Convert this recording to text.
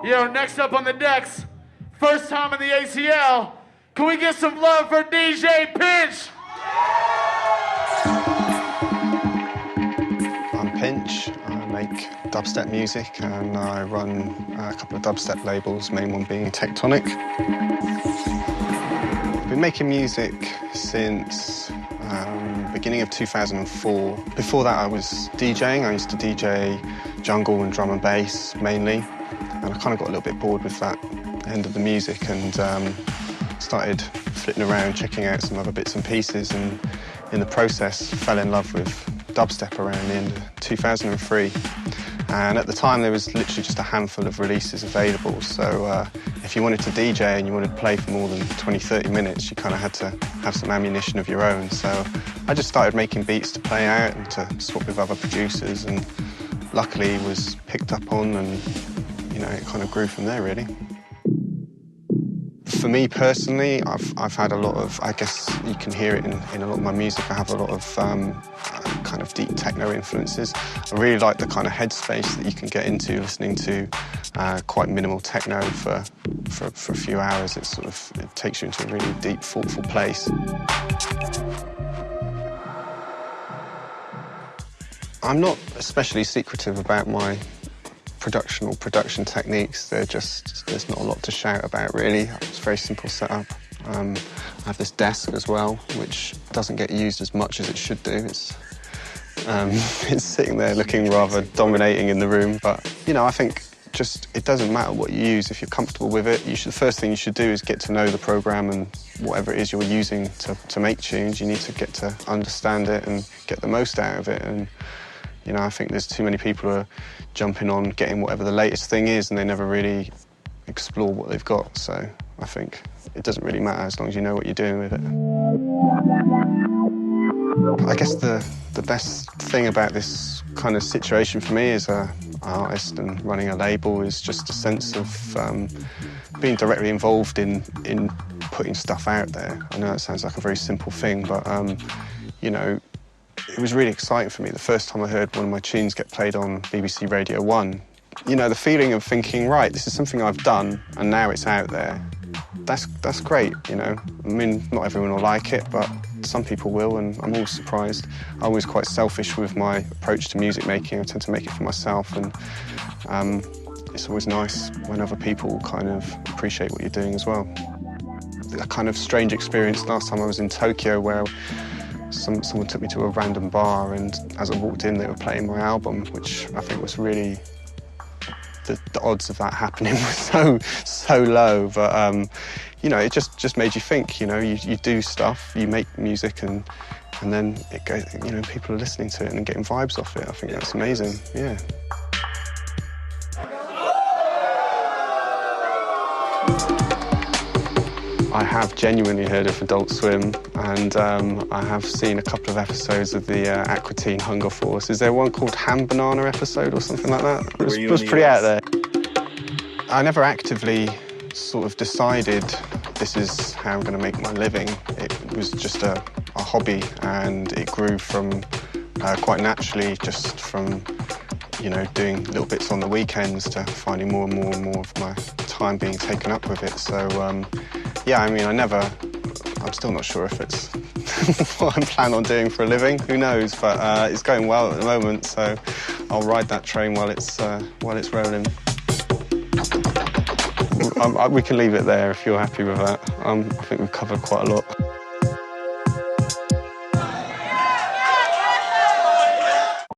Yo, next up on the decks, first time in the ACL, can we get some love for DJ Pinch? I'm Pinch. I make dubstep music and I run a couple of dubstep labels, main one being Tectonic. I've been making music since beginning of 2004. Before that I was DJing. I used to DJ jungle and drum and bass mainly, and I kind of got a little bit bored with that end of the music and started flitting around, checking out some other bits and pieces, and in the process fell in love with dubstep around the end of 2003. And at the time there was literally just a handful of releases available, so if you wanted to DJ and you wanted to play for more than 20-30 minutes, you kind of had to have some ammunition of your own. So I just started making beats to play out and to swap with other producers, and luckily was picked up on, and you know, it kind of grew from there really. For me personally, I've had a lot of, I guess you can hear it in a lot of my music, I have a lot of kind of deep techno influences. I really like the kind of headspace that you can get into listening to quite minimal techno for a few hours. It takes you into a really deep, thoughtful place. I'm not especially secretive about my production techniques. There's not a lot to shout about really. It's a very simple setup. I have this desk as well, which doesn't get used as much as it should do. It's sitting there looking rather dominating in the room, but you know, I think just it doesn't matter what you use if you're comfortable with it. The first thing you should do is get to know the program and whatever it is you're using to make tunes. You need to get to understand it and get the most out of it. And you know, I think there's too many people who are jumping on getting whatever the latest thing is and they never really explore what they've got. So I think it doesn't really matter as long as you know what you're doing with it. I guess the best thing about this kind of situation for me as an artist and running a label is just a sense of being directly involved in putting stuff out there. I know that sounds like a very simple thing, but you know, it was really exciting for me the first time I heard one of my tunes get played on BBC Radio 1. You know, the feeling of thinking, right, this is something I've done and now it's out there. That's great, you know. I mean, not everyone will like it, but some people will, and I'm always surprised. I'm always quite selfish with my approach to music making. I tend to make it for myself, and it's always nice when other people kind of appreciate what you're doing as well. A kind of strange experience last time I was in Tokyo where someone took me to a random bar, and as I walked in they were playing my album, which I think was really, the odds of that happening were so low, but you know, it just made you think. You know, you do stuff, you make music, and then it goes, you know, people are listening to it and getting vibes off it. I think that's amazing. Yeah. I have genuinely heard of Adult Swim, and I have seen a couple of episodes of the Aqua Teen Hunger Force. Is there one called Ham Banana episode or something like that? It was pretty out there. I never actively sort of decided this is how I'm going to make my living. It was just a hobby, and it grew from quite naturally, just from, you know, doing little bits on the weekends to finding more and more of my time being taken up with it. So yeah, I mean, I'm still not sure if it's what I'm planning on doing for a living. Who knows? But it's going well at the moment, so I'll ride that train while it's rolling. We can leave it there if you're happy with that. I think we've covered quite a lot.